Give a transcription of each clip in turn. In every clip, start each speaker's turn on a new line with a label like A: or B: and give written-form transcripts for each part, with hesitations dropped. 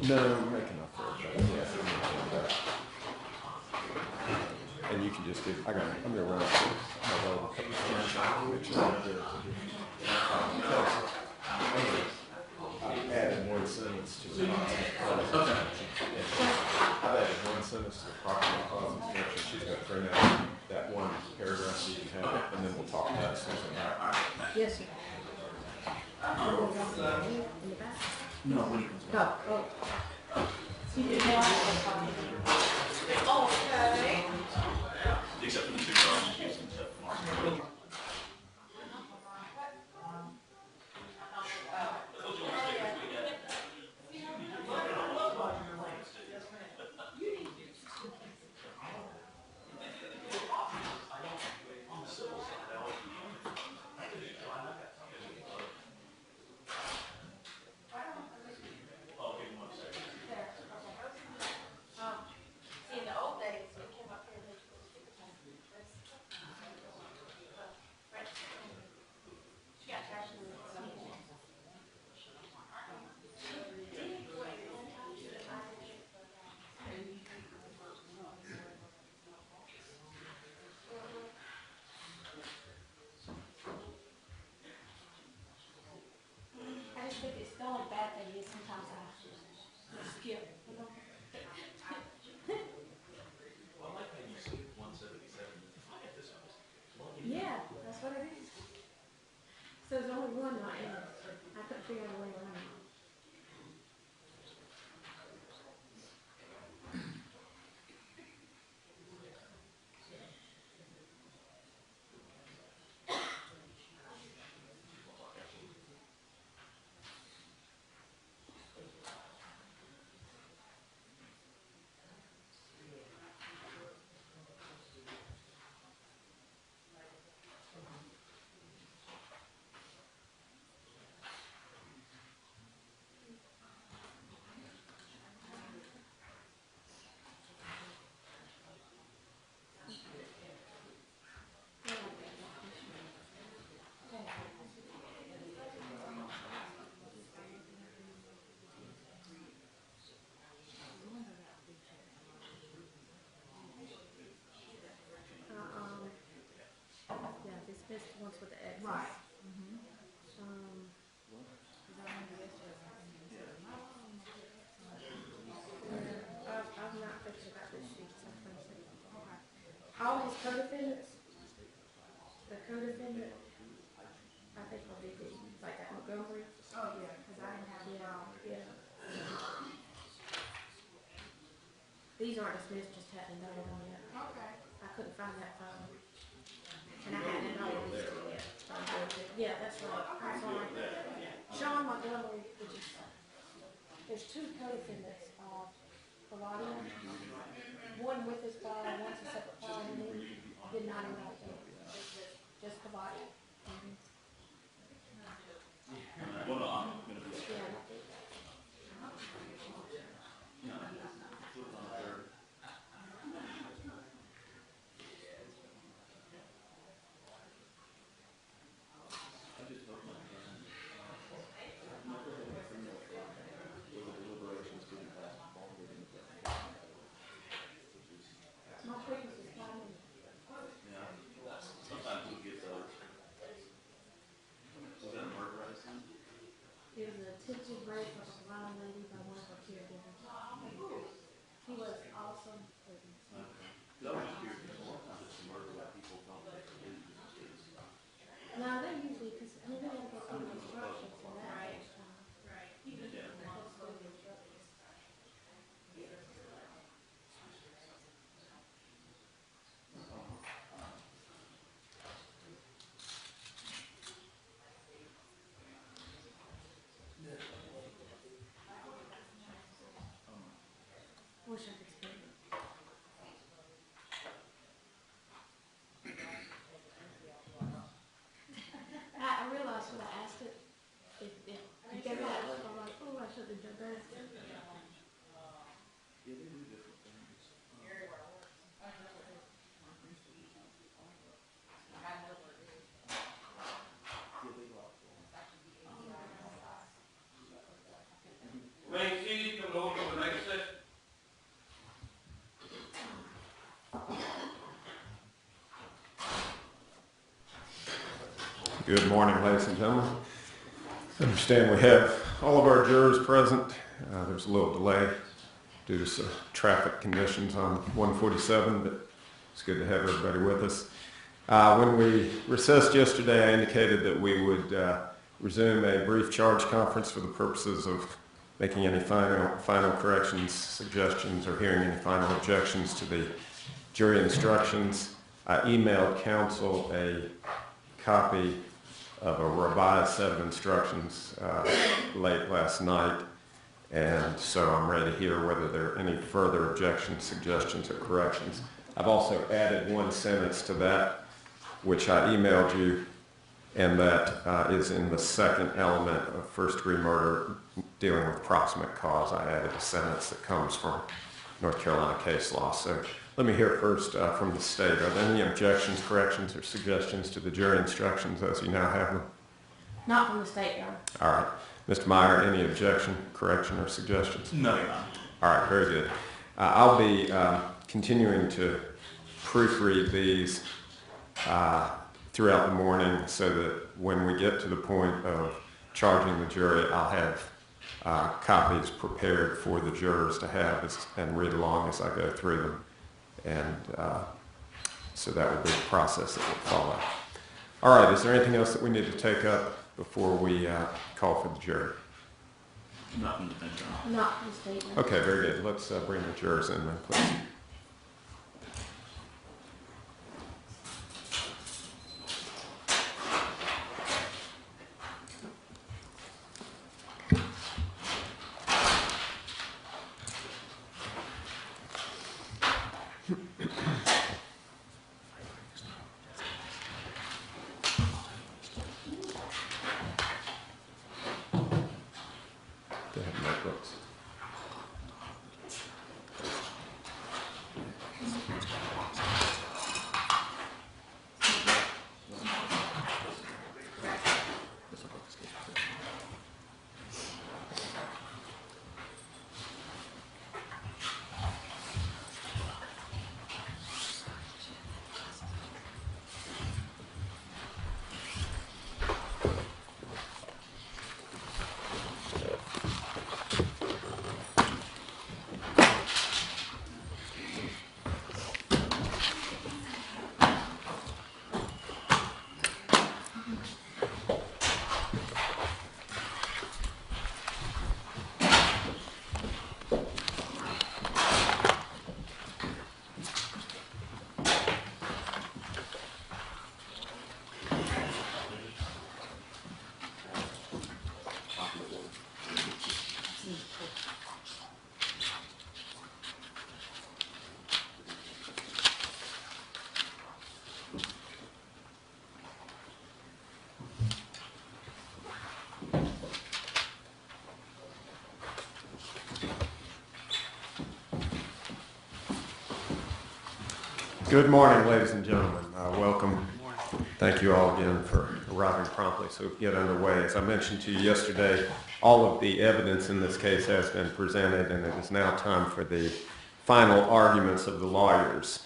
A: No, make enough for everybody. Yeah, and you can just give. I'm gonna run up to my roll a couple of times. Make sure I'm good. I've added one sentence to the property. Okay. I've added one sentence to the property clause inspection. She's got to print out that one paragraph so you can have it, and then we'll talk about it as soon as we're back.
B: Yes, sir. In the back?
C: No, when he comes back.
B: Oh.
D: Okay.
C: Except for the two cars using stuff.
D: In the old days, we came up here and they put stickers on. She got trash in the I just think it's the only bad thing is sometimes I skip. Yeah, that's what it is. So there's only one not in it. I couldn't figure out a way around it. Yeah, this one's with the X's.
B: Right. I'm not thinking about this sheet, so I'm trying to think. All his co-defendants, the co-defendant, I think will be the, like that Montgomery.
D: Oh, yeah, because I didn't have
B: Yeah. These aren't dismissed, just haven't done them yet.
D: Okay.
B: I couldn't find that file. And I hadn't done all these two yet. So I'm good with it. Yeah, that's right. I'm sorry. Sean Montgomery, which is, there's two co-defendants, Pilatia. One with his file, one's a separate file, and then did not invite them. Just Pilatia.
C: Well, no, I'm gonna be.
B: Yeah. My quickness is fine.
C: Yeah. Sometimes we get those. Was that a murder I seen?
B: It was a attempted rape of a blind lady by one of her caregivers. He was awesome.
C: Okay. Cause I was just curious, because a lot of times it's a murder that people don't make the news these days.
B: No, they usually, because I mean, they have to go through the instructions for that.
C: Yeah.
B: Wish I could speak. I realized when I asked it, if you gave me that look, I'm like, oh, I should have done that.
C: Yeah, they do different things.
E: Main City, come over.
A: Good morning, ladies and gentlemen. I understand we have all of our jurors present. There's a little delay due to some traffic conditions on 147, but it's good to have everybody with us. When we recessed yesterday, I indicated that we would resume a brief charge conference for the purposes of making any final corrections, suggestions, or hearing any final objections to the jury instructions. I emailed counsel a copy of a revised set of instructions late last night, and so I'm ready to hear whether there are any further objections, suggestions, or corrections. I've also added one sentence to that, which I emailed you, and that is in the second element of first-degree murder dealing with proximate cause. I added a sentence that comes from North Carolina case law. So let me hear first from the state. Are there any objections, corrections, or suggestions to the jury instructions as you now have them?
B: Not from the state, Your Honor.
A: All right. Mr. Meyer, any objection, correction, or suggestions?
C: No, Your Honor.
A: All right, very good. I'll be continuing to proofread these throughout the morning so that when we get to the point of charging the jury, I'll have copies prepared for the jurors to have and read along as I go through them. And so that will be the process that will follow. All right, is there anything else that we need to take up before we call for the jury?
C: Not from the defense, Your Honor.
B: Not from the state, Your Honor.
A: Okay, very good. Let's bring the jurors in then, please. They have notebooks. Good morning, ladies and gentlemen. Welcome. Thank you all again for arriving promptly so we can get underway. As I mentioned to you yesterday, all of the evidence in this case has been presented, and it is now time for the final arguments of the lawyers.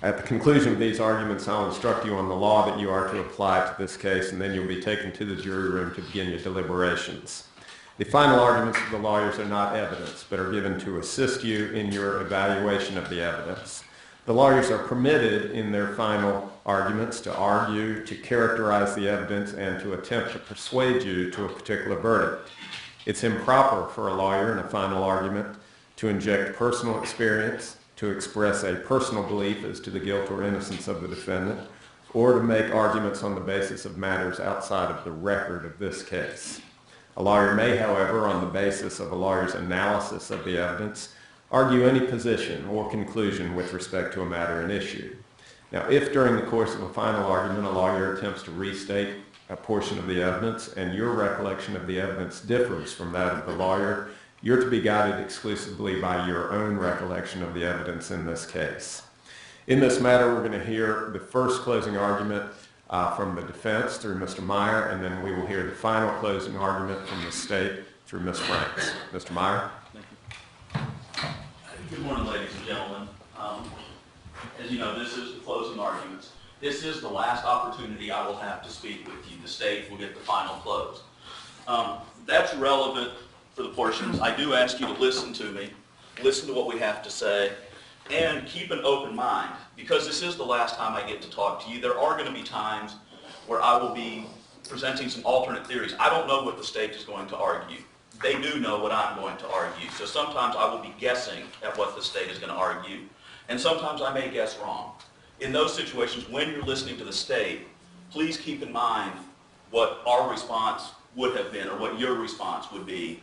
A: At the conclusion of these arguments, I'll instruct you on the law that you are to apply to this case, and then you'll be taken to the jury room to begin your deliberations. The final arguments of the lawyers are not evidence, but are given to assist you in your evaluation of the evidence. The lawyers are permitted in their final arguments to argue, to characterize the evidence, and to attempt to persuade you to a particular verdict. It's improper for a lawyer in a final argument to inject personal experience, to express a personal belief as to the guilt or innocence of the defendant, or to make arguments on the basis of matters outside of the record of this case. A lawyer may, however, on the basis of a lawyer's analysis of the evidence, argue any position or conclusion with respect to a matter in issue. Now, if during the course of a final argument a lawyer attempts to restate a portion of the evidence and your recollection of the evidence differs from that of the lawyer, you're to be guided exclusively by your own recollection of the evidence in this case. In this matter, we're going to hear the first closing argument from the defense through Mr. Meyer, and then we will hear the final closing argument from the state through Ms. Franks. Mr. Meyer?
C: Thank you. Good morning, ladies and gentlemen. As you know, this is the closing arguments.
E: this is the last opportunity I will have to speak with you. The state will get the final close. That's relevant for the portions. I do ask you to listen to me, listen to what we have to say, and keep an open mind, because this is the last time I get to talk to you. There are going to be times where I will be presenting some alternate theories. I don't know what the state is going to argue. They do know what I'm going to argue. So sometimes I will be guessing at what the state is going to argue, and sometimes I may guess wrong. In those situations, when you're listening to the state, please keep in mind what our response would have been, or what your response would be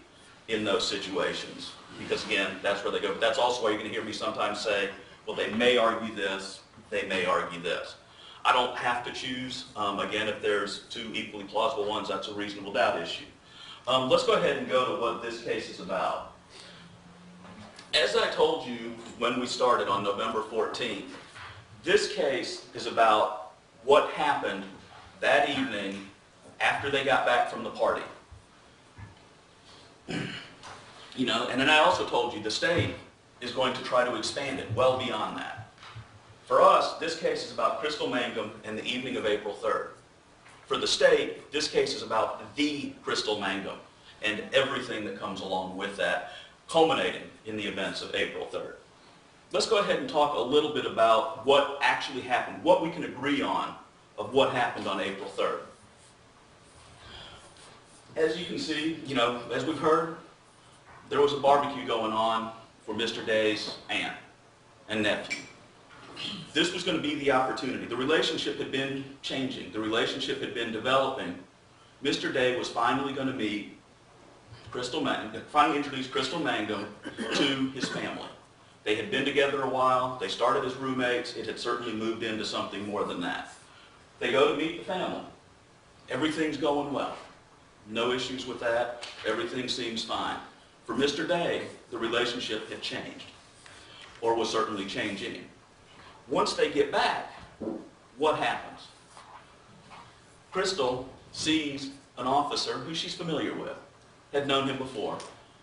E: in those situations. Because again, that's where they go. But that's also why you're going to hear me sometimes say, well, they may argue this, they may argue this. I don't have to choose. Again, if there's two equally plausible ones, that's a reasonable doubt issue. Let's go ahead and go to what this case is about. As I told you when we started on November 14th, this case is about what happened that evening after they got back from the party. You know, and then I also told you the state is going to try to expand it well beyond that. For us, this case is about Crystal Mangum and the evening of April 3rd. For the state, this case is about the Crystal Mangum and everything that comes along with that, culminating in the events of April 3rd. Let's go ahead and talk a little bit about what actually happened, what we can agree on of what happened on April 3rd. As you can see, you know, as we've heard, there was a barbecue going on for Mr. Day's aunt and nephew. This was going to be the opportunity. The relationship had been changing. The relationship had been developing. Mr. Day was finally going to meet Crystal Mangum, finally introduce Crystal Mangum to his family. They had been together a while. They started as roommates. It had certainly moved into something more than that. They go to meet the family. Everything's going well. No issues with that. Everything seems fine. For Mr. Day, the relationship had changed, or was certainly changing. Once they get back, what happens? Crystal sees an officer who she's familiar with, had known him before,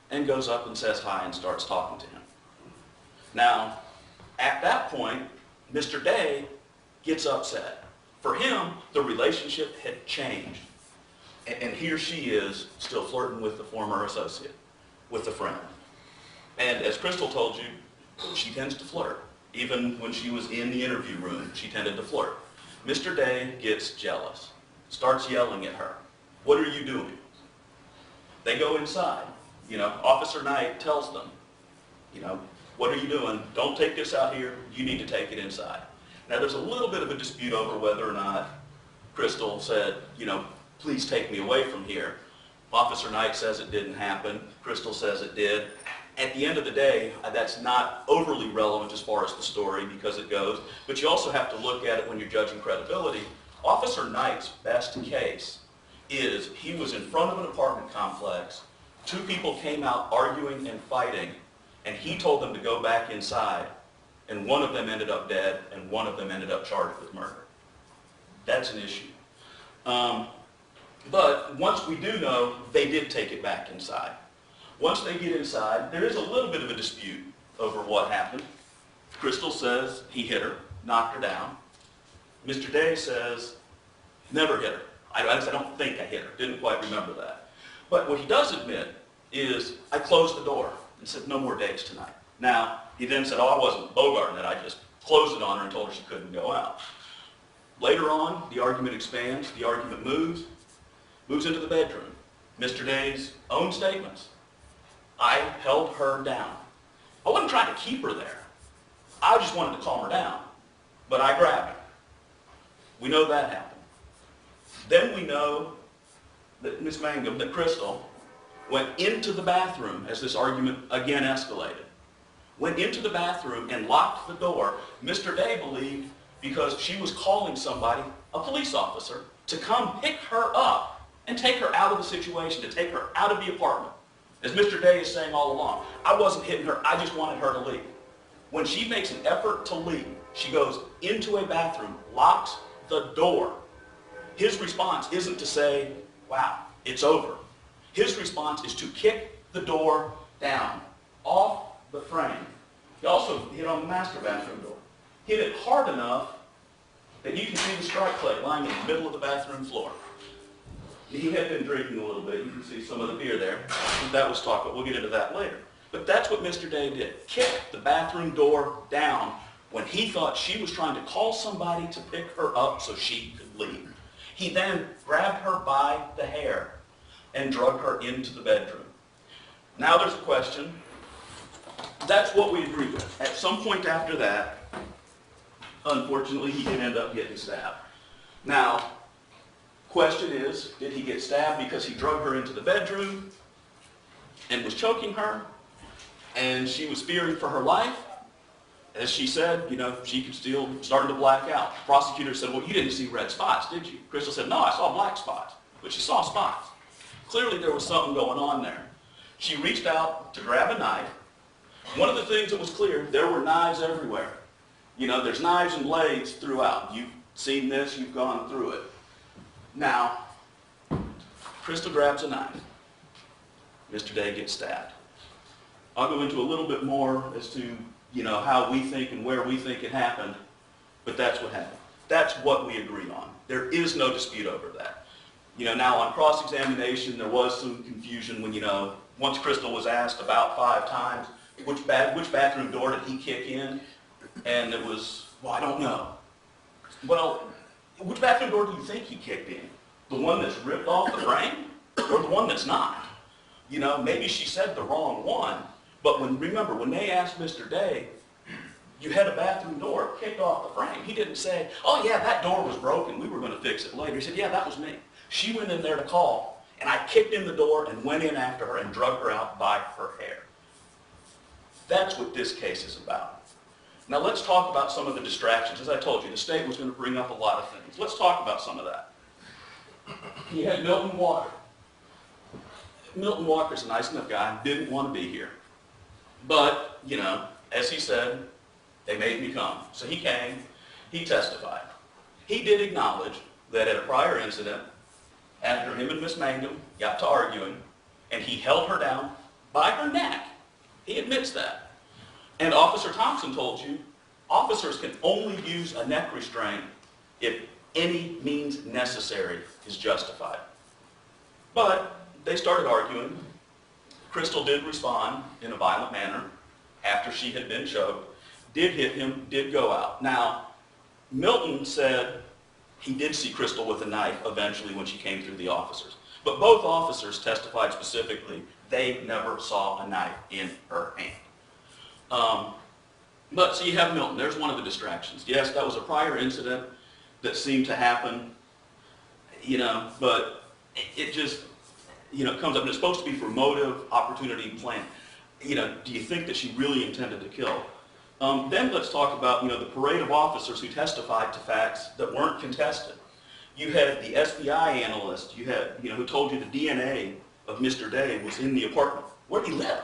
E: and goes up and says hi and starts talking to him. Now, at that point, Mr. Day gets upset. For him, the relationship had changed. And here she is, still flirting with the former associate, with a friend. And as Crystal told you, she tends to flirt. Even when she was in the interview room, she tended to flirt. Mr. Day gets jealous, starts yelling at her. What are you doing? They go inside. You know, Officer Knight tells them, you know, what are you doing? Don't take this out here. You need to take it inside. Now, there's a little bit of a dispute over whether or not Crystal said, you know, please take me away from here. Officer Knight says it didn't happen. Crystal says it did. At the end of the day, that's not overly relevant as far as the story because it goes, but you also have to look at it when you're judging credibility. Officer Knight's best case is he was in front of an apartment complex, two people came out arguing and fighting, and he told them to go back inside, and one of them ended up dead, and one of them ended up charged with murder. That's an issue. But once we do know, they did take it back inside. Once they get inside, there is a little bit of a dispute over what happened. Crystal says he hit her, knocked her down. Mr. Day says, never hit her. I don't think I hit her. Didn't quite remember that. But what he does admit is, I closed the door and said, no more dates tonight. Now, he then said, oh, I wasn't bogarting it. I just closed it on her and told her she couldn't go out. Later on, the argument expands. The argument moves into the bedroom. Mr. Day's own statements. I held her down. I wasn't trying to keep her there. I just wanted to calm her down. But I grabbed her. We know that happened. Then we know that Miss Mangum, that Crystal, went into the bathroom as this argument again escalated. Went into the bathroom and locked the door. Mr. Day believed because she was calling somebody, a police officer, to come pick her up and take her out of the situation, to take her out of the apartment. As Mr. Day is saying all along, I wasn't hitting her, I just wanted her to leave. When she makes an effort to leave, she goes into a bathroom, locks the door. His response isn't to say, wow, it's over. His response is to kick the door down, off the frame. He also hit on the master bathroom door. Hit it hard enough that you can see the strike plate lying in the middle of the bathroom floor. He had been drinking a little bit. You can see some of the beer there. That was talk, but we'll get into that later. But that's what Mr. Day did. Kicked the bathroom door down when he thought she was trying to call somebody to pick her up so she could leave. He then grabbed her by the hair and drug her into the bedroom. Now there's a question. That's what we agree with. At some point after that, unfortunately, he did end up getting stabbed. Now, question is, did he get stabbed because he drug her into the bedroom and was choking her and she was fearing for her life? As she said, she could still starting to black out. The prosecutor said, well, you didn't see red spots, did you? Crystal said, no, I saw black spots, but she saw spots. Clearly there was something going on there. She reached out to grab a knife. One of the things that was clear, there were knives everywhere. There's knives and blades throughout. You've seen this, you've gone through it. Now, Crystal grabs a knife. Mr. Day gets stabbed. I'll go into a little bit more as to, how we think and where we think it happened, but that's what happened. That's what we agree on. There is no dispute over that. Now on cross-examination, there was some confusion when, once Crystal was asked about 5 times, which bathroom door did he kick in? And it was, well, I don't know. Well, which bathroom door do you think he kicked in? The one that's ripped off the frame or the one that's not? Maybe she said the wrong one, but remember, when they asked Mr. Day, you had a bathroom door kicked off the frame. He didn't say, oh yeah, that door was broken. We were going to fix it later. He said, yeah, that was me. She went in there to call, and I kicked in the door and went in after her and drug her out by her hair. That's what this case is about. Now let's talk about some of the distractions. As I told you, the state was going to bring up a lot of things. Let's talk about some of that. You had Milton Walker. Milton Walker's a nice enough guy, didn't want to be here. But, as he said, they made me come. So he came, he testified. He did acknowledge that at a prior incident, after him and Miss Mangum got to arguing, and he held her down by her neck. He admits that. And Officer Thompson told you, officers can only use a neck restraint if any means necessary is justified. But they started arguing. Crystal did respond in a violent manner after she had been choked, did hit him, did go out. Now, Milton said he did see Crystal with a knife eventually when she came through the officers. But both officers testified specifically they never saw a knife in her hand. But so you have Milton. There's one of the distractions. Yes, that was a prior incident that seemed to happen, but it just, comes up, and it's supposed to be for motive, opportunity, plan. Do you think that she really intended to kill? Then let's talk about, the parade of officers who testified to facts that weren't contested. You had the SBI analyst, who told you the DNA of Mr. Day was in the apartment. Where did he live?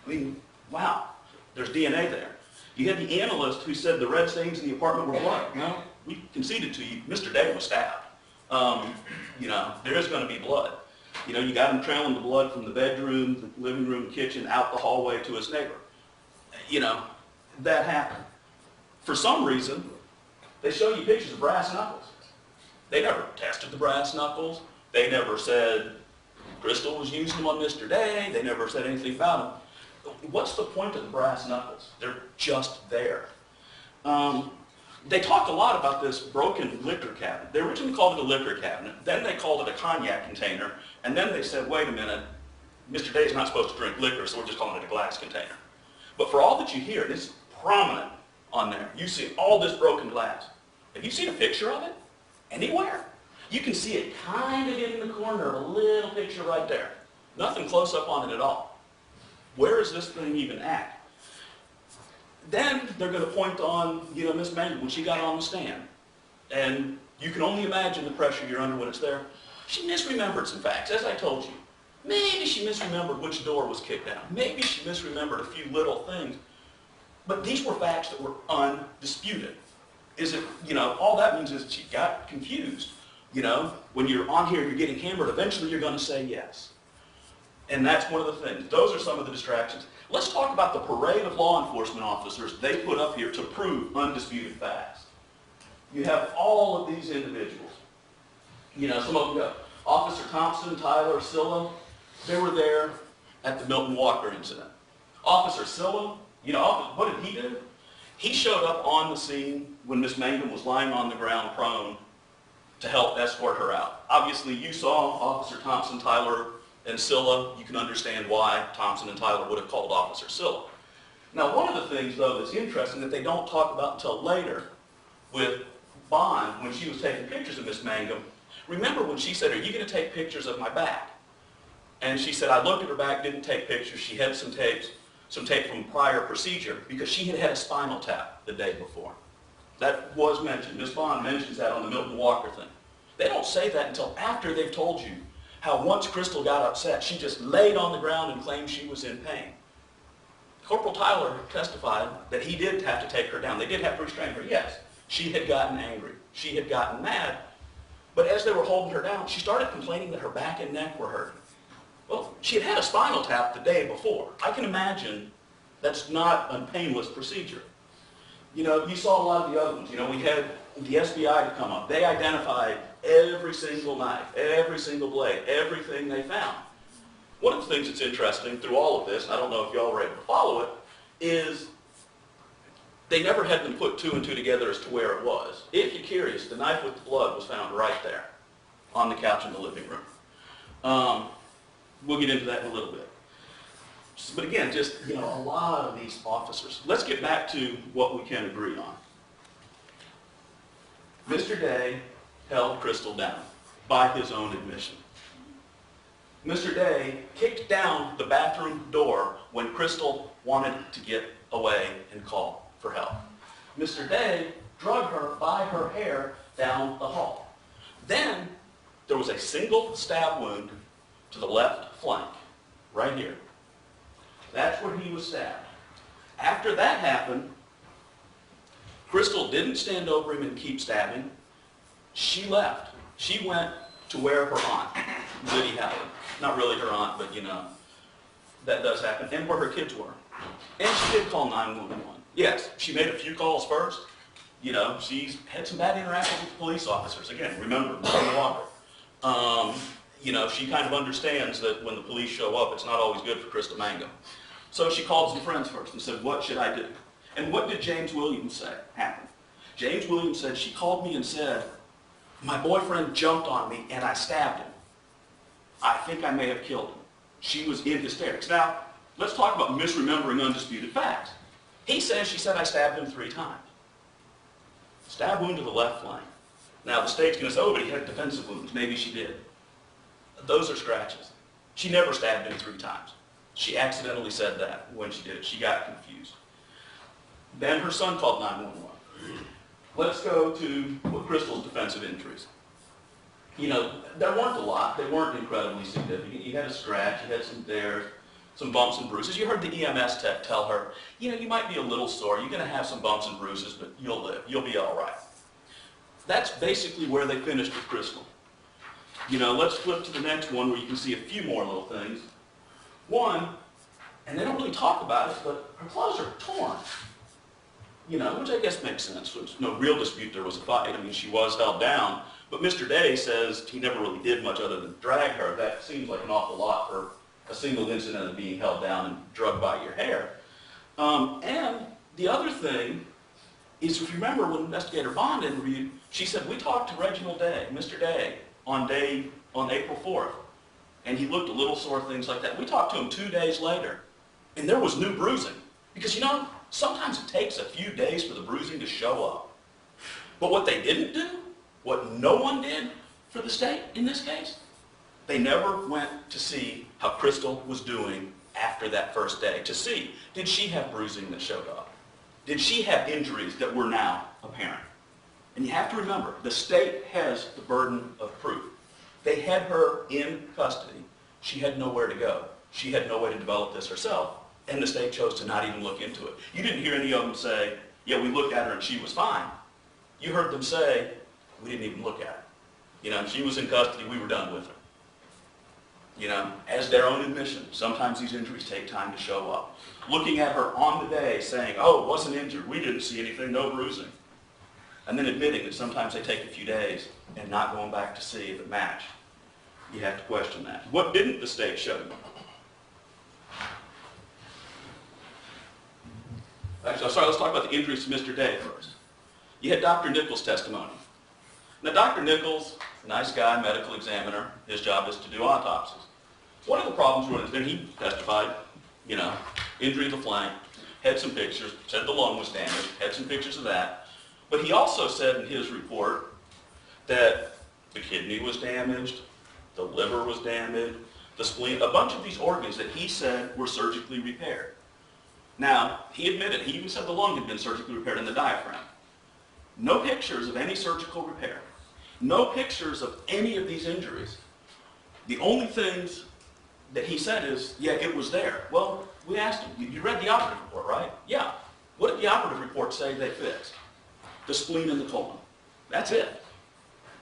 E: I mean, wow, there's DNA there. You had the analyst who said the red stains in the apartment were blood. Well, we conceded to you, Mr. Day was stabbed. There is going to be blood. You got him trailing the blood from the bedroom, the living room, kitchen, out the hallway to his neighbor. That happened. For some reason, they show you pictures of brass knuckles. They never tested the brass knuckles. They never said Crystal was using them on Mr. Day. They never said anything about them. What's the point of the brass knuckles? They're just there. They talked a lot about this broken liquor cabinet. They originally called it a liquor cabinet. Then they called it a cognac container. And then they said, wait a minute, Mr. Day's not supposed to drink liquor, so we're just calling it a glass container. But for all that you hear, it's prominent on there. You see all this broken glass. Have you seen a picture of it? Anywhere? You can see it kind of in the corner, a little picture right there. Nothing close up on it at all. Where is this thing even at? Then they're going to point on, Miss Mangum when she got on the stand. And you can only imagine the pressure you're under when it's there. She misremembered some facts, as I told you. Maybe she misremembered which door was kicked down. Maybe she misremembered a few little things. But these were facts that were undisputed. All that means is she got confused. When you're on here, you're getting hammered, eventually you're going to say yes. And that's one of the things. Those are some of the distractions. Let's talk about the parade of law enforcement officers they put up here to prove undisputed facts. You have all of these individuals. You know, some of them go. Officer Thompson, Tyler, Silla, they were there at the Milton Walker incident. Officer Silla, you know, what did he do? He showed up on the scene when Miss Mangum was lying on the ground prone to help escort her out. Obviously, you saw Officer Thompson, Tyler, and Silla. You can understand why Thompson and Tyler would have called Officer Silla. Now, one of the things, though, that's interesting that they don't talk about until later with Bond, when she was taking pictures of Miss Mangum, remember when she said, "Are you going to take pictures of my back?" And she said, "I looked at her back, didn't take pictures." She had some tape from prior procedure because she had had a spinal tap the day before. That was mentioned. Miss Bond mentions that on the Milton Walker thing. They don't say that until after they've told you how once Crystal got upset, she just laid on the ground and claimed she was in pain. Corporal Tyler testified that he did have to take her down. They did have to restrain her. Yes, she had gotten angry. She had gotten mad. But as they were holding her down, she started complaining that her back and neck were hurting. Well, she had had a spinal tap the day before. I can imagine that's not a painless procedure. You know, you saw a lot of the other ones. You know, we had the SBI to come up. They identified every single knife, every single blade, everything they found. One of the things that's interesting through all of this, and I don't know if y'all were able to follow it, is they never had them put two and two together as to where it was. If you're curious, the knife with the blood was found right there on the couch in the living room. We'll get into that in a little bit. But again, just, you know, a lot of these officers. Let's get back to what we can agree on. Mr. Day held Crystal down by his own admission. Mr. Day kicked down the bathroom door when Crystal wanted to get away and call for help. Mr. Day drug her by her hair down the hall. Then there was a single stab wound to the left flank, right here. That's where he was stabbed. After that happened, Crystal didn't stand over him and keep stabbing. She left. She went to where her aunt, Liddy Howard, not really her aunt, but you know, that does happen, and where her kids were. And she did call 911. Yes, she made a few calls first. You know, she's had some bad interactions with police officers. Again, remember, Milton Walker. You know, she kind of understands that when the police show up, it's not always good for Crystal Mangum. So she called some friends first and said, "What should I do?" And what did James Williams say happened? James Williams said, "She called me and said, my boyfriend jumped on me and I stabbed him. I think I may have killed him." She was in hysterics. Now, let's talk about misremembering undisputed facts. He says she said, "I stabbed him 3 times. Stab wound to the left flank. Now, the state's going to say, "Oh, but he had defensive wounds." Maybe she did. Those are scratches. She never stabbed him 3 times. She accidentally said that when she did it. She got confused. Then her son called 911. Let's go to Crystal's defensive injuries. You know, there weren't a lot. They weren't incredibly significant. You had a scratch, you had some bumps and bruises. You heard the EMS tech tell her, you know, you might be a little sore. You're going to have some bumps and bruises, but you'll live. You'll be all right. That's basically where they finished with Crystal. You know, let's flip to the next one where you can see a few more little things. One, and they don't really talk about it, but her clothes are torn. You know, which I guess makes sense. There's no real dispute there was a fight. I mean, she was held down. But Mr. Day says he never really did much other than drag her. That seems like an awful lot for a single incident of being held down and drugged by your hair. And the other thing is, if you remember when Investigator Bond interviewed, she said, "We talked to Reginald Day, Mr. Day, on April 4th, and he looked a little sore, things like that." We talked to him 2 days later, and there was new bruising. Because, you know, sometimes it takes a few days for the bruising to show up. But what they didn't do, what no one did for the state in this case, they never went to see how Crystal was doing after that first day, to see, did she have bruising that showed up? Did she have injuries that were now apparent? And you have to remember, the state has the burden of proof. They had her in custody. She had nowhere to go. She had no way to develop this herself, and the state chose to not even look into it. You didn't hear any of them say, "Yeah, we looked at her and she was fine." You heard them say, "We didn't even look at her. You know, she was in custody, we were done with her." You know, as their own admission, sometimes these injuries take time to show up. Looking at her on the day saying, "Oh, wasn't injured, we didn't see anything, no bruising." and then admitting that sometimes they take a few days and not going back to see if it matched. You have to question that. What didn't the state show you? Actually, I'm sorry, let's talk about the injuries to Mr. Day first. You had Dr. Nichols' testimony. Now, Dr. Nichols, nice guy, medical examiner, his job is to do autopsies. One of the problems was that he testified, injury to the flank, had some pictures, said the lung was damaged, had some pictures of that. But he also said in his report that the kidney was damaged, the liver was damaged, the spleen, a bunch of these organs that he said were surgically repaired. Now, he admitted, he even said the lung had been surgically repaired in the diaphragm. No pictures of any surgical repair. No pictures of any of these injuries. The only things that he said is, yeah, it was there. Well, we asked him, you read the operative report, right? Yeah. What did the operative report say they fixed? The spleen and the colon. That's it.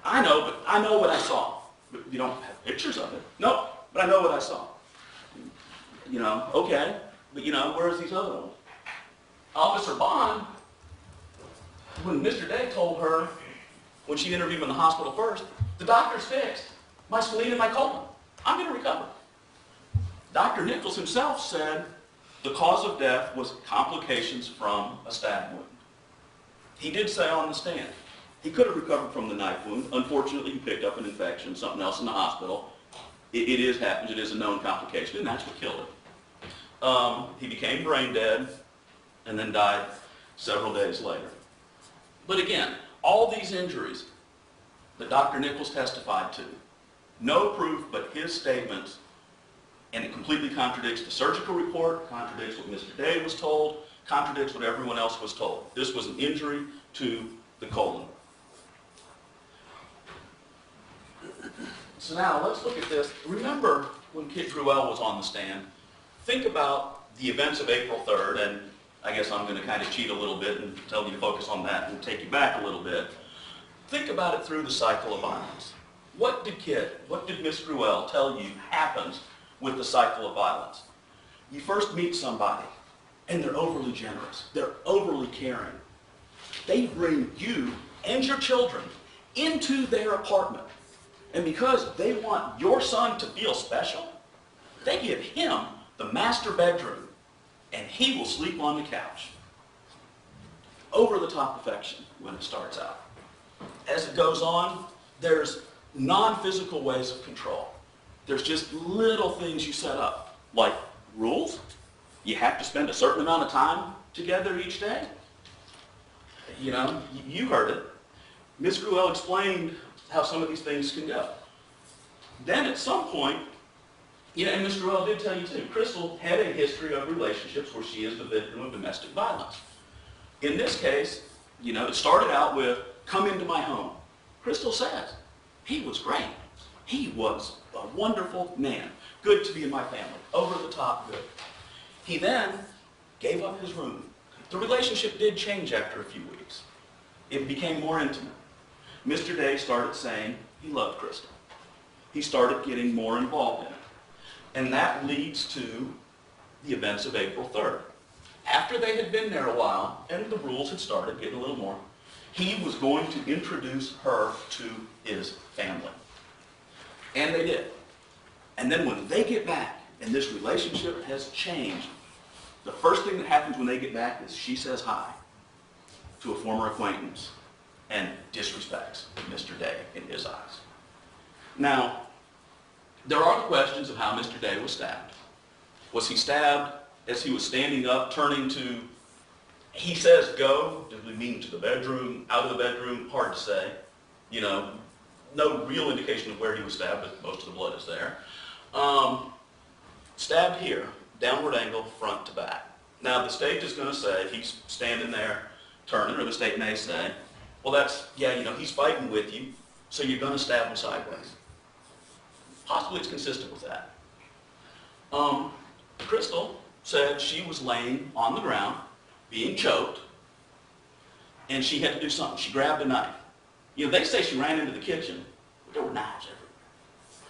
E: I know what I saw. But you don't have pictures of it. No, but I know what I saw. Okay. But where's these other ones? Officer Bond, when Mr. Day told her, when she interviewed him in the hospital first, the doctor's fixed. My spleen and my colon. I'm going to recover. Dr. Nichols himself said the cause of death was complications from a stab wound. He did say on the stand, he could have recovered from the knife wound. Unfortunately, he picked up an infection, something else in the hospital. It happens, it is a known complication, and that's what killed him. He became brain dead and then died several days later. But again, all these injuries that Dr. Nichols testified to, no proof but his statements, and it completely contradicts the surgical report, contradicts what Mr. Day was told, contradicts what everyone else was told. This was an injury to the colon. So now let's look at this. Remember when Kit Druell was on the stand, think about the events of April 3rd, and I guess I'm going to kind of cheat a little bit and tell you to focus on that and take you back a little bit. Think about it through the cycle of violence. What did Miss Druell tell you happens with the cycle of violence? You first meet somebody, and they're overly generous. They're overly caring. They bring you and your children into their apartment. And because they want your son to feel special, they give him the master bedroom, and he will sleep on the couch. Over-the-top affection when it starts out. As it goes on, there's non-physical ways of control. There's just little things you set up, like rules. You have to spend a certain amount of time together each day. You heard it. Ms. Gruelle explained how some of these things can go. Then at some point, and Ms. Gruelle did tell you too, Crystal had a history of relationships where she is the victim of domestic violence. In this case, it started out with, come into my home. Crystal says, he was great. He was a wonderful man. Good to be in my family. Over the top good. He then gave up his room. The relationship did change after a few weeks. It became more intimate. Mr. Day started saying he loved Crystal. He started getting more involved in it. And that leads to the events of April 3rd. After they had been there a while, and the rules had started getting a little more, he was going to introduce her to his family. And they did. And then when they get back, and this relationship has changed, the first thing that happens when they get back is she says hi to a former acquaintance and disrespects Mr. Day in his eyes. Now, there are the questions of how Mr. Day was stabbed. Was he stabbed as he was standing up, turning to, he says go, does he mean to the bedroom, out of the bedroom? Hard to say. No real indication of where he was stabbed, but most of the blood is there. Stabbed here, downward angle, front to back. Now the state is going to say, if he's standing there, turning, or the state may say, well that's, he's fighting with you, so you're going to stab him sideways. Possibly it's consistent with that. Crystal said she was laying on the ground, being choked, and she had to do something. She grabbed a knife. They say she ran into the kitchen, but there were knives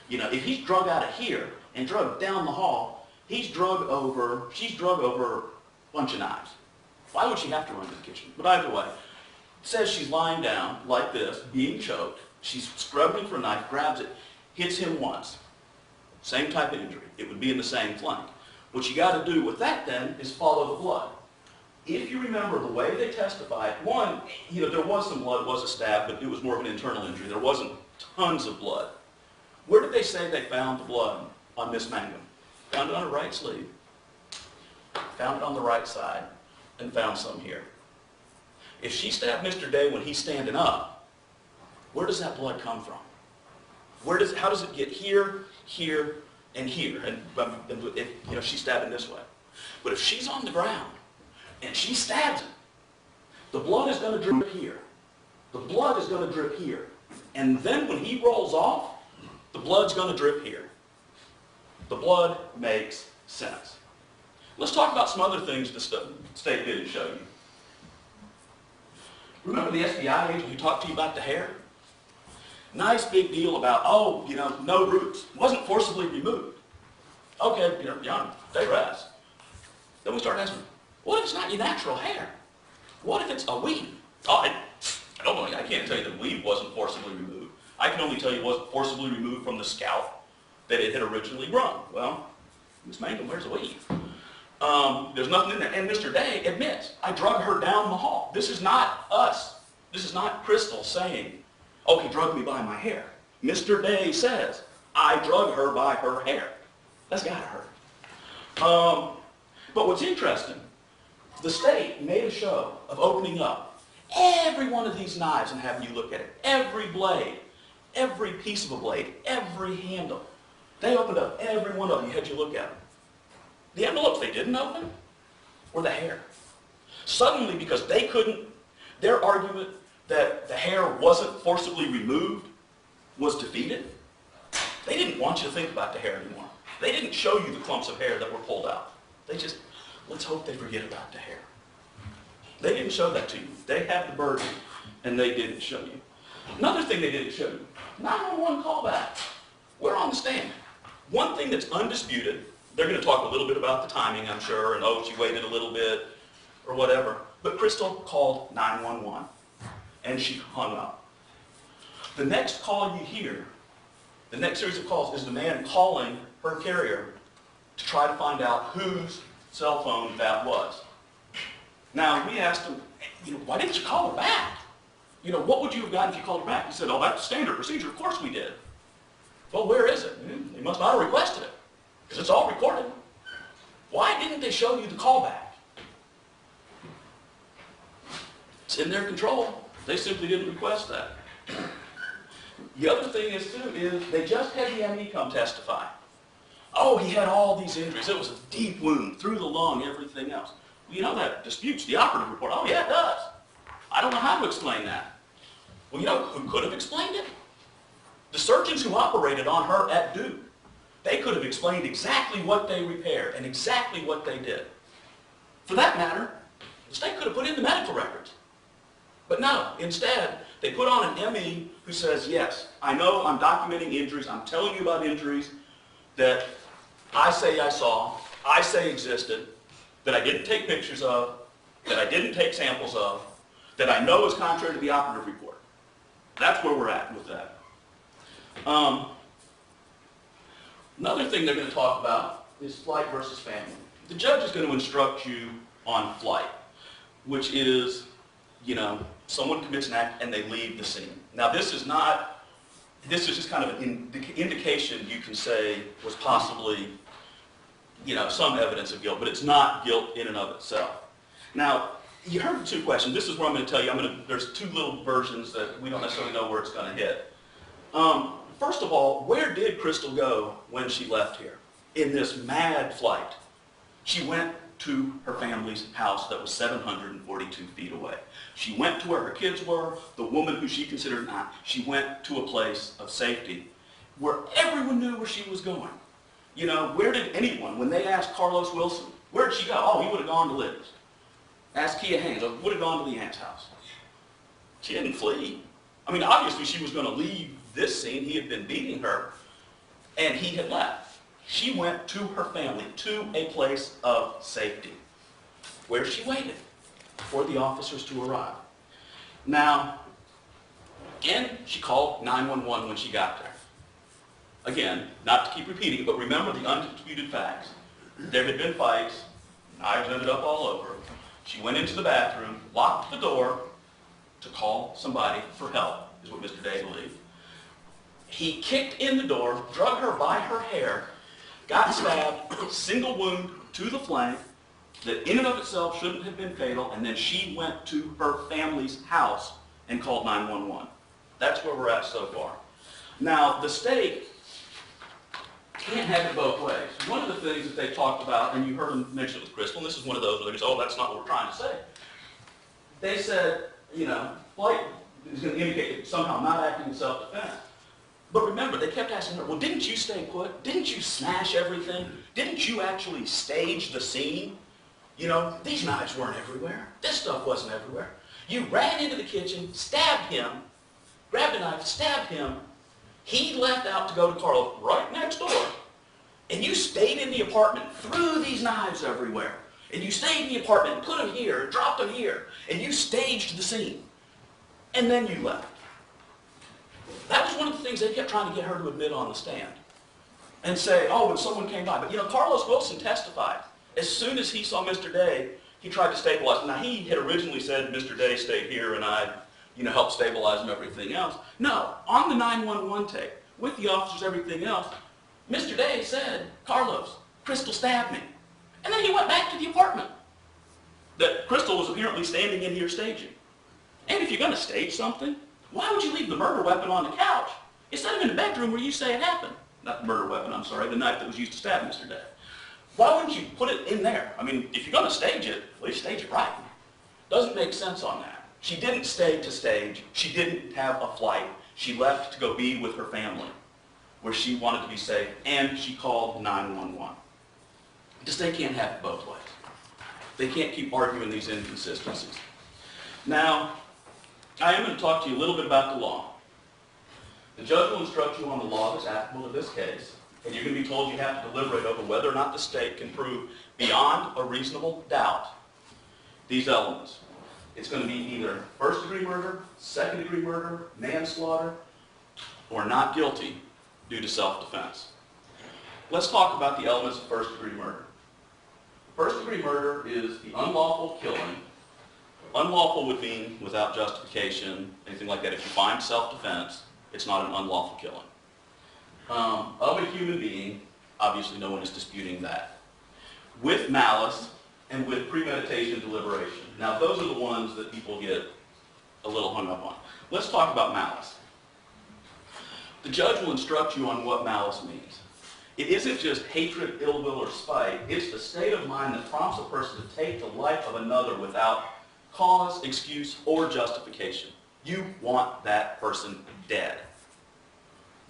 E: everywhere. If he's drug out of here and drug down the hall, she's drug over a bunch of knives. Why would she have to run to the kitchen? But either way, says she's lying down like this, being choked. She's scrubbing for a knife, grabs it, hits him once. Same type of injury. It would be in the same flank. What you got to do with that then is follow the blood. If you remember the way they testified, one, there was some blood, it was a stab, but it was more of an internal injury. There wasn't tons of blood. Where did they say they found the blood on Miss Mangum? Found it on her right sleeve, found it on the right side, and found some here. If she stabbed Mr. Day when he's standing up, where does that blood come from? How does it get here, here, and here? And if she's stabbing this way. But if she's on the ground and she stabs him, the blood is going to drip here. The blood is going to drip here. And then when he rolls off, the blood's going to drip here. The blood makes sense. Let's talk about some other things the state didn't show you. Remember the FBI agent who talked to you about the hair? Nice big deal about, no roots. It wasn't forcibly removed. Okay, they rest. Then we start asking, what if it's not your natural hair? What if it's a weave? Oh, I don't know. I can't tell you that weave wasn't forcibly removed. I can only tell you it wasn't forcibly removed from the scalp that it had originally grown. Well, Miss Mangum wears a weave. There's nothing in there. And Mr. Day admits, I drug her down the hall. This is not us. This is not Crystal saying, oh, he drugged me by my hair. Mr. Day says, I drug her by her hair. That's gotta hurt. But what's interesting, the state made a show of opening up every one of these knives and having you look at it. Every blade, every piece of a blade, every handle. They opened up every one of them. You had you look at them. The envelopes they didn't open were the hair. Suddenly, because they couldn't, their argument that the hair wasn't forcibly removed was defeated. They didn't want you to think about the hair anymore. They didn't show you the clumps of hair that were pulled out. They just, let's hope they forget about the hair. They didn't show that to you. They had the burden, and they didn't show you. Another thing they didn't show you, 911 callback. We're on the stand. One thing that's undisputed, they're going to talk a little bit about the timing, I'm sure, and she waited a little bit, or whatever. But Crystal called 911, and she hung up. The next call you hear, the next series of calls, is the man calling her carrier to try to find out whose cell phone that was. Now, we asked him, why didn't you call her back? What would you have gotten if you called her back? He said, oh, that's standard procedure. Of course we did. Well, where is it? They must not have requested it, because it's all recorded. Why didn't they show you the callback? It's in their control. They simply didn't request that. The other thing is, too, is they just had the ME come testify. Oh, he had all these injuries. It was a deep wound through the lung, everything else. Well, that disputes the operative report. Oh, yeah, it does. I don't know how to explain that. Well, who could have explained it? The surgeons who operated on her at Duke. They could have explained exactly what they repaired and exactly what they did. For that matter, the state could have put in the medical records. But no, instead, they put on an ME who says, yes, I know I'm documenting injuries, I'm telling you about injuries that I say I saw, I say existed, that I didn't take pictures of, that I didn't take samples of, that I know is contrary to the operative report. That's where we're at with that. Another thing they're going to talk about is flight versus family. The judge is going to instruct you on flight, which is, someone commits an act and they leave the scene. Now this is just kind of an indication you can say was possibly, some evidence of guilt, but it's not guilt in and of itself. Now, you heard the two questions. This is where I'm going to tell you, there's two little versions that we don't necessarily know where it's going to hit. First of all, where did Crystal go when she left here? In this mad flight. She went to her family's house that was 742 feet away. She went to where her kids were, the woman who she considered an aunt. She went to a place of safety where everyone knew where she was going. Where did anyone, when they asked Carlos Wilson, where did she go? Oh, he would have gone to Liv's. Ask Kia Haynes, would have gone to the aunt's house. She didn't flee. Obviously she was going to leave this scene. He had been beating her, and he had left. She went to her family, to a place of safety, where she waited for the officers to arrive. Now, again, she called 911 when she got there. Again, not to keep repeating, but remember the undisputed facts. There had been fights, knives ended up all over. She went into the bathroom, locked the door to call somebody for help, is what Mr. Day believed. He kicked in the door, drug her by her hair, got stabbed, single wound to the flank, that in and of itself shouldn't have been fatal, and then she went to her family's house and called 911. That's where we're at so far. Now, the state can't have it both ways. One of the things that they talked about, and you heard them mention it with Crystal, and this is one of those where they say, oh, that's not what we're trying to say. They said, flight is going to indicate that somehow not acting in self-defense. But remember, they kept asking her, well, didn't you stay put? Didn't you smash everything? Didn't you actually stage the scene? These knives weren't everywhere. This stuff wasn't everywhere. You ran into the kitchen, stabbed him, grabbed a knife, stabbed him. He left out to go to Carlos right next door. And you stayed in the apartment, threw these knives everywhere. And you stayed in the apartment, put them here, dropped them here. And you staged the scene. And then you left. That was one of the things they kept trying to get her to admit on the stand. And say, oh, when someone came by. But Carlos Wilson testified. As soon as he saw Mr. Day, he tried to stabilize him. Now, he had originally said Mr. Day stayed here and I helped stabilize him, everything else. No, on the 911 tape, with the officers, everything else, Mr. Day said, Carlos, Crystal stabbed me. And then he went back to the apartment that Crystal was apparently standing in here staging. And if you're going to stage something, why would you leave the murder weapon on the couch instead of in the bedroom where you say it happened? Not the murder weapon, I'm sorry, the knife that was used to stab Mr. Day. Why wouldn't you put it in there? I mean, if you're going to stage it, at least stage it right. Doesn't make sense on that. She didn't stay to stage. She didn't have a flight. She left to go be with her family, where she wanted to be safe, and she called 911. The state can't have it both ways. They can't keep arguing these inconsistencies. Now, I am going to talk to you a little bit about the law. The judge will instruct you on the law that's applicable to this case, and you're going to be told you have to deliberate over whether or not the state can prove beyond a reasonable doubt these elements. It's going to be either first-degree murder, second-degree murder, manslaughter, or not guilty due to self-defense. Let's talk about the elements of first-degree murder. First-degree murder is the unlawful killing. Unlawful would mean without justification, anything like that. If you find self-defense, it's not an unlawful killing. Of a human being, obviously no one is disputing that. With malice and with premeditation and deliberation. Now those are the ones that people get a little hung up on. Let's talk about malice. The judge will instruct you on what malice means. It isn't just hatred, ill will, or spite. It's the state of mind that prompts a person to take the life of another without cause, excuse, or justification. You want that person dead.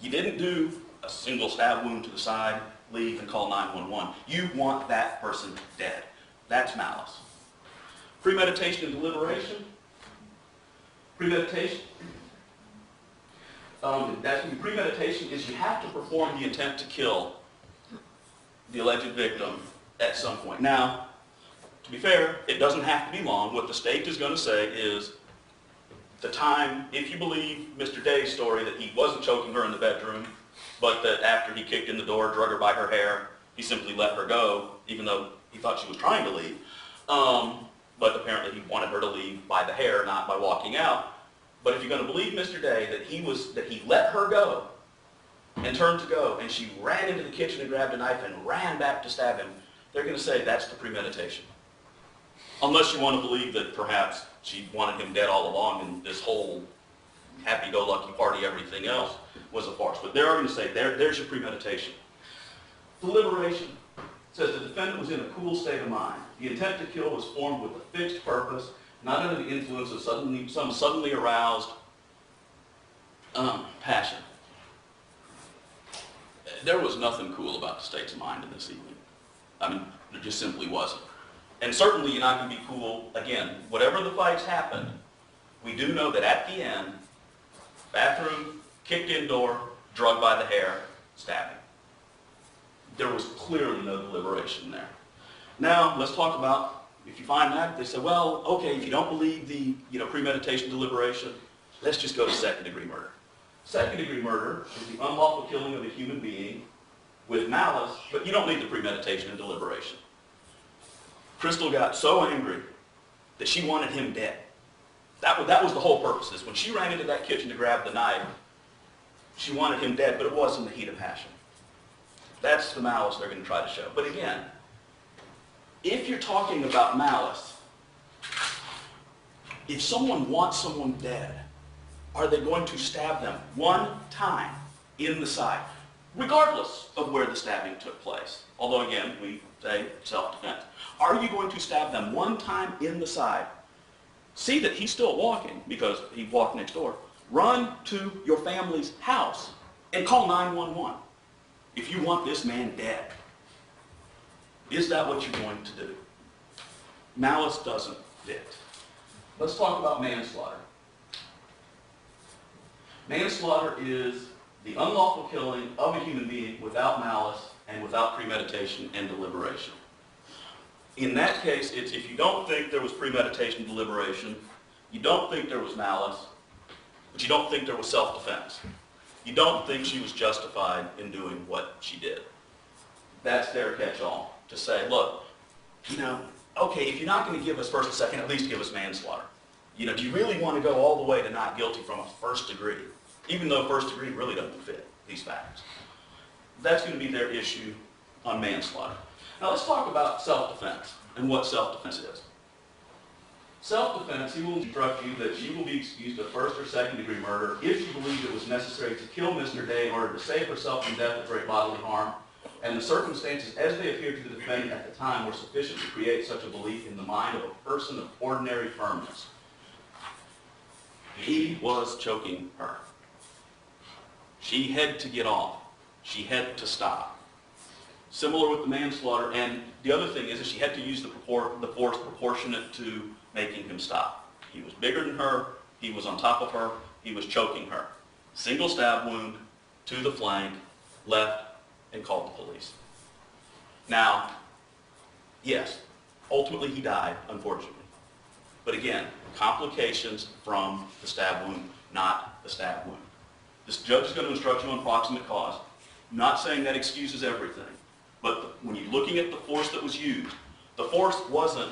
E: You didn't do a single stab wound to the side, leave, and call 911. You want that person dead. That's malice. Premeditation and deliberation. Premeditation. Premeditation is you have to perform the intent to kill the alleged victim at some point. Now, to be fair, it doesn't have to be long. What the state is going to say is the time, if you believe Mr. Day's story that he wasn't choking her in the bedroom, but that after he kicked in the door, drug her by her hair, he simply let her go, even though he thought she was trying to leave. But apparently he wanted her to leave by the hair, not by walking out. But if you're going to believe Mr. Day that he let her go and turned to go, and she ran into the kitchen and grabbed a knife and ran back to stab him, they're going to say that's the premeditation. Unless you want to believe that perhaps she wanted him dead all along and this whole happy-go-lucky party, everything else, was a farce. But they're going to say, there's your premeditation. Deliberation says the defendant was in a cool state of mind. The intent to kill was formed with a fixed purpose, not under the influence of some suddenly aroused passion. There was nothing cool about the state's mind in this evening. I mean, there just simply wasn't. And certainly you're not going to be cool, again, whatever the fights happened, we do know that at the end, bathroom, kicked in door, drugged by the hair, stabbing. There was clearly no deliberation there. Now, let's talk about, If you find that, they say, well, okay, if you don't believe the premeditation deliberation, let's just go to second-degree murder. Second-degree murder is the unlawful killing of a human being with malice, but you don't need the premeditation and deliberation. Crystal got so angry that she wanted him dead. That was the whole purpose. Is when she ran into that kitchen to grab the knife, she wanted him dead, but it was in the heat of passion. That's the malice they're going to try to show. But again, if you're talking about malice, if someone wants someone dead, are they going to stab them one time in the side, regardless of where the stabbing took place? Although again, we say self-defense. Are you going to stab them one time in the side? See that he's still walking because he walked next door. Run to your family's house and call 911 if you want this man dead. Is that what you're going to do? Malice doesn't fit. Let's talk about manslaughter. Manslaughter is the unlawful killing of a human being without malice and without premeditation and deliberation. In that case, it's if you don't think there was premeditation and deliberation, you don't think there was malice, but you don't think there was self-defense. You don't think she was justified in doing what she did. That's their catch-all. To say, look, okay, if you're not going to give us first and second, at least give us manslaughter. Do you really want to go all the way to not guilty from a first degree, even though first degree really doesn't fit these facts? That's going to be their issue on manslaughter. Now let's talk about self-defense and what self-defense is. Self-defense, he will instruct you that she will be excused of first or second degree murder if she believed it was necessary to kill Mr. Day in order to save herself from death or great bodily harm, and the circumstances as they appeared to the defendant at the time were sufficient to create such a belief in the mind of a person of ordinary firmness. He was choking her. She had to get off. She had to stop. Similar with the manslaughter, and the other thing is that she had to use the force proportionate to making him stop. He was bigger than her, he was on top of her, he was choking her. Single stab wound to the flank, left, and called the police. Now, yes, ultimately he died, unfortunately. But again, complications from the stab wound, not the stab wound. This judge is going to instruct you on proximate cause. I'm not saying that excuses everything, but when you're looking at the force that was used, the force wasn't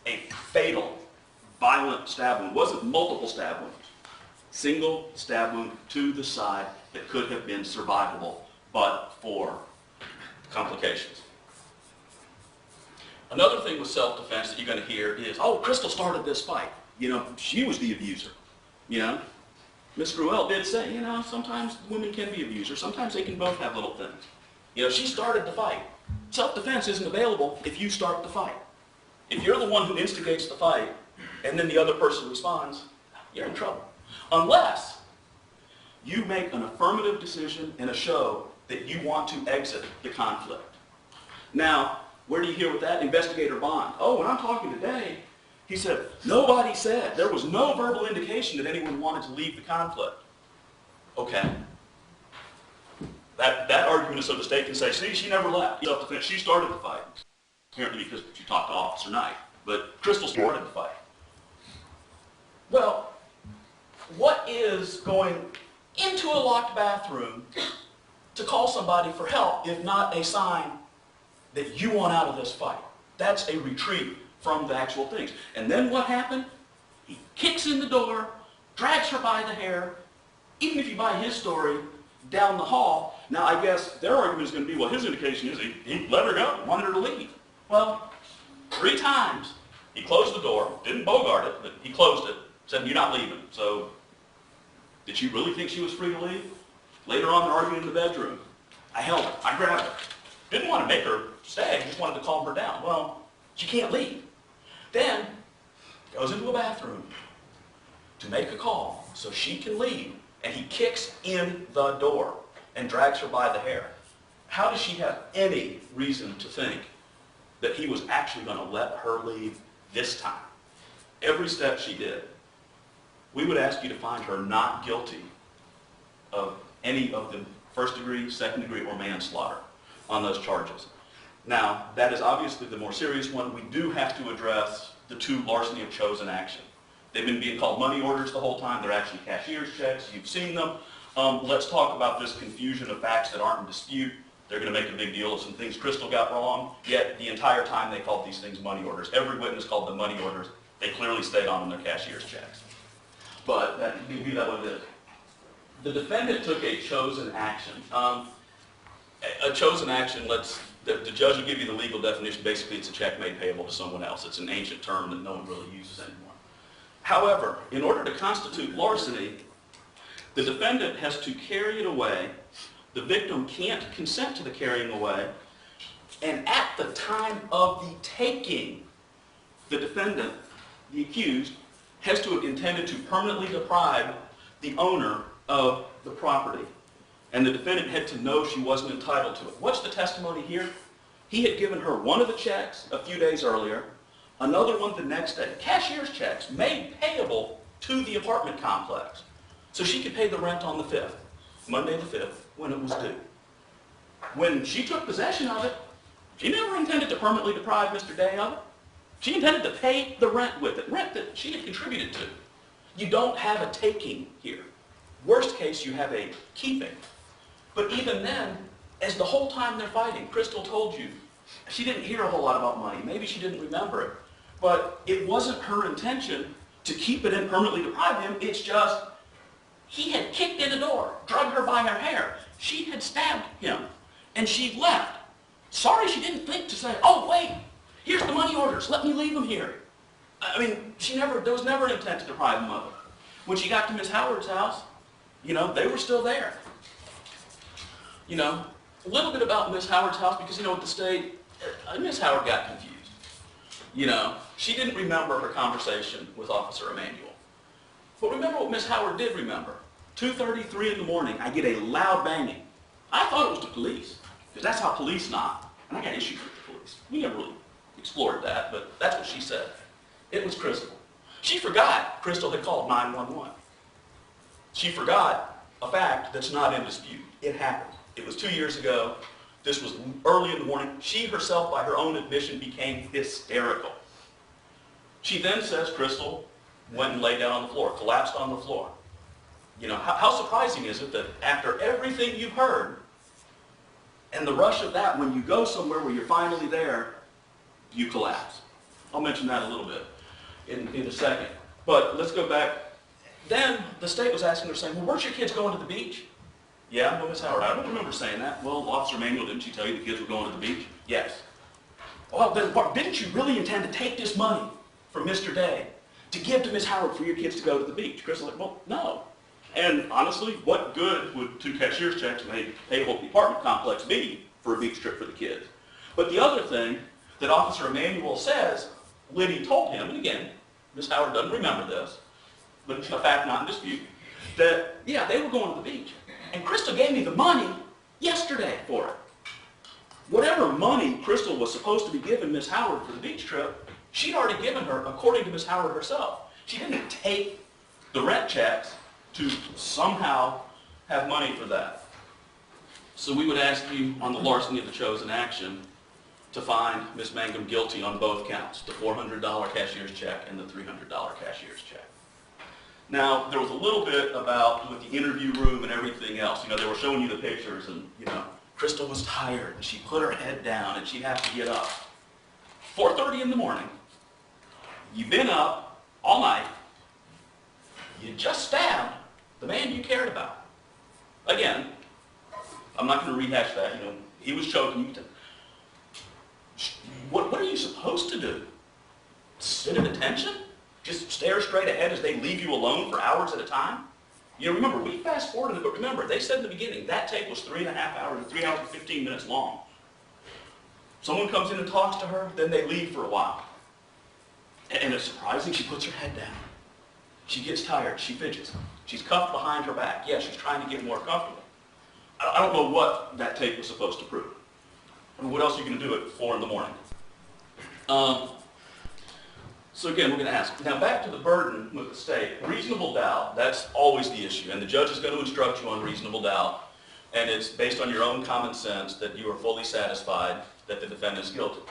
E: a fatal, violent stab wound. It wasn't multiple stab wounds. Single stab wound to the side that could have been survivable, but for complications. Another thing with self-defense that you're going to hear is, oh, Crystal started this fight. She was the abuser. Miss Gruelle did say, sometimes women can be abusers. Sometimes they can both have little things. She started the fight. Self-defense isn't available if you start the fight. If you're the one who instigates the fight and then the other person responds, you're in trouble. Unless you make an affirmative decision in a show that you want to exit the conflict. Now, where do you hear with that? Investigator Bond. Oh, when I'm talking today, he said, nobody said, there was no verbal indication that anyone wanted to leave the conflict. Okay. That argument is so the state can say, see, she never left. Self-defense, she started the fight. Apparently because she talked to Officer Knight. But Crystal started the fight. Well, what is going into a locked bathroom to call somebody for help if not a sign that you want out of this fight? That's a retreat from the actual things. And then what happened? He kicks in the door, drags her by the hair, even if you buy his story, down the hall. Now I guess their argument is going to be, well, his indication is he let her go, wanted her to leave. Well, 3 times he closed the door, didn't bogart it, but he closed it, said, you're not leaving. So did you really think she was free to leave? Later on, they're arguing in the bedroom. I held her, I grabbed her. Didn't want to make her stay, just wanted to calm her down. Well, she can't leave. Then goes into a bathroom to make a call so she can leave, and he kicks in the door and drags her by the hair. How does she have any reason to think that he was actually going to let her leave this time? Every step she did. We would ask you to find her not guilty of any of the first degree, second degree, or manslaughter on those charges. Now, that is obviously the more serious one. We do have to address the two larceny of chosen action. They've been being called money orders the whole time. They're actually cashier's checks. You've seen them. Let's talk about this confusion of facts that aren't in dispute. They're going to make a big deal of some things Crystal got wrong, yet the entire time they called these things money orders. Every witness called them money orders. They clearly stayed on them, their cashier's checks. But you do that what it is. The defendant took a chosen action. A chosen action, the judge will give you the legal definition. Basically, it's a check made payable to someone else. It's an ancient term that no one really uses anymore. However, in order to constitute larceny, the defendant has to carry it away. The victim can't consent to the carrying away. And at the time of the taking, the defendant, the accused, has to have intended to permanently deprive the owner of the property. And the defendant had to know she wasn't entitled to it. What's the testimony here? He had given her one of the checks a few days earlier, another one the next day. Cashier's checks made payable to the apartment complex. So she could pay the rent on the 5th, Monday the 5th, when it was due. When she took possession of it, she never intended to permanently deprive Mr. Day of it. She intended to pay the rent with it, rent that she had contributed to. You don't have a taking here. Worst case, you have a keeping. But even then, as the whole time they're fighting, Crystal told you, she didn't hear a whole lot about money. Maybe she didn't remember it. But it wasn't her intention to keep it and permanently deprive him. It's just, he had kicked in the door, drugged her by her hair. She had stabbed him, and she left. Sorry she didn't think to say, oh, wait, here's the money orders. Let me leave them here. I mean, there was never an intent to deprive him of it. When she got to Miss Howard's house, they were still there. A little bit about Miss Howard's house, because, at the state, Miss Howard got confused. She didn't remember her conversation with Officer Emanuel. But remember what Miss Howard did remember. 2:33 in the morning, I get a loud banging. I thought it was the police, because that's how police knock. And I got issues with the police. We never really explored that, but that's what she said. It was Crystal. She forgot Crystal had called 911. She forgot a fact that's not in dispute. It happened. It was 2 years ago. This was early in the morning. She herself, by her own admission, became hysterical. She then says Crystal went and lay down on the floor, collapsed on the floor. How surprising is it that after everything you've heard, and the rush of that, when you go somewhere where you're finally there, you collapse. I'll mention that a little bit in a second. But let's go back. Then the state was asking her, saying, well, weren't your kids going to the beach? Yeah, well, Miss Howard, I don't remember saying that. Well, Officer Emanuel, didn't she tell you the kids were going to the beach? Yes. Well, then didn't you really intend to take this money from Mr. Day to give to Miss Howard for your kids to go to the beach? Crystal's like, well, no. And honestly, what good would 2 cashier's checks made payable at the apartment complex be for a beach trip for the kids? But the other thing that Officer Emanuel says, Liddy told him, and again, Miss Howard doesn't remember this, but it's a fact not in dispute, that, yeah, they were going to the beach. And Crystal gave me the money yesterday for it. Whatever money Crystal was supposed to be giving Miss Howard for the beach trip, she'd already given her, according to Miss Howard herself. She didn't take the rent checks to somehow have money for that. So we would ask you on the larceny of the chosen action to find Ms. Mangum guilty on both counts, the $400 cashier's check and the $300 cashier's check. Now, there was a little bit about with the interview room and everything else. They were showing you the pictures and, Crystal was tired and she put her head down and she'd have to get up. 4:30 in the morning. You've been up all night. You just stabbed the man you cared about. Again, I'm not going to rehash that. He was choking. What are you supposed to do? Sit at attention? Just stare straight ahead as they leave you alone for hours at a time? Remember, we fast forwarded it, but remember, they said in the beginning, that tape was 3.5 hours, 3 hours and 15 minutes long. Someone comes in and talks to her, then they leave for a while. And it's surprising, she puts her head down. She gets tired, she fidgets. She's cuffed behind her back. Yeah, she's trying to get more comfortable. I don't know what that tape was supposed to prove. What else are you going to do at 4 in the morning? So again, we're going to ask. Now back to the burden with the state. Reasonable doubt, that's always the issue. And the judge is going to instruct you on reasonable doubt. And it's based on your own common sense that you are fully satisfied that the defendant is guilty.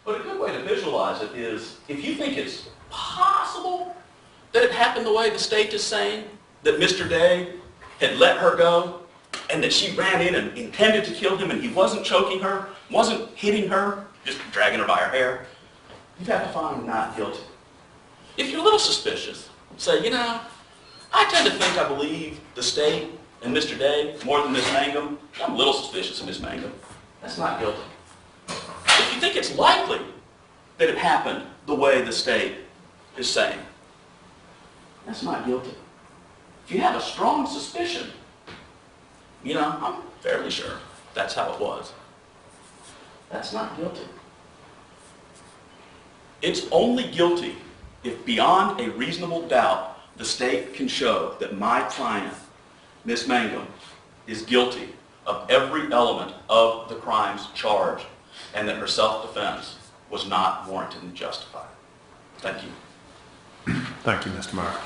E: But a good way to visualize it is, if you think it's possible that it happened the way the state is saying, that Mr. Day had let her go, and that she ran in and intended to kill him, and he wasn't choking her, wasn't hitting her, just dragging her by her hair, you'd have to find him not guilty. If you're a little suspicious, say, you know, I tend to think I believe the state and Mr. Day more than Miss Mangum. I'm a little suspicious of Miss Mangum. That's not guilty. If you think it's likely that it happened the way the state is saying, that's not guilty. If you have a strong suspicion, you know, I'm fairly sure that's how it was, that's not guilty. It's only guilty if beyond a reasonable doubt the state can show that my client, Miss Mangum, is guilty of every element of the crimes charged and that her self-defense was not warranted and justified. Thank you.
A: Thank you, Mr. Meyer.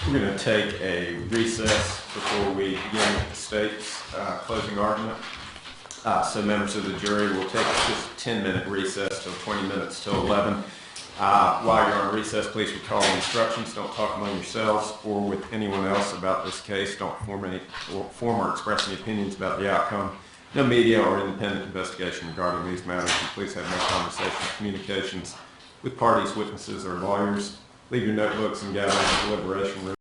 A: We're going to take a recess before we begin the state's closing argument. So members of the jury, will take just a 10-minute recess till 20 minutes till 11. While you're on recess, please recall the instructions. Don't talk among yourselves or with anyone else about this case. Don't form or express any opinions about the outcome. No media or independent investigation regarding these matters. And please have no conversation or communications with parties, witnesses, or lawyers. Leave your notebooks and gather in the deliberation room.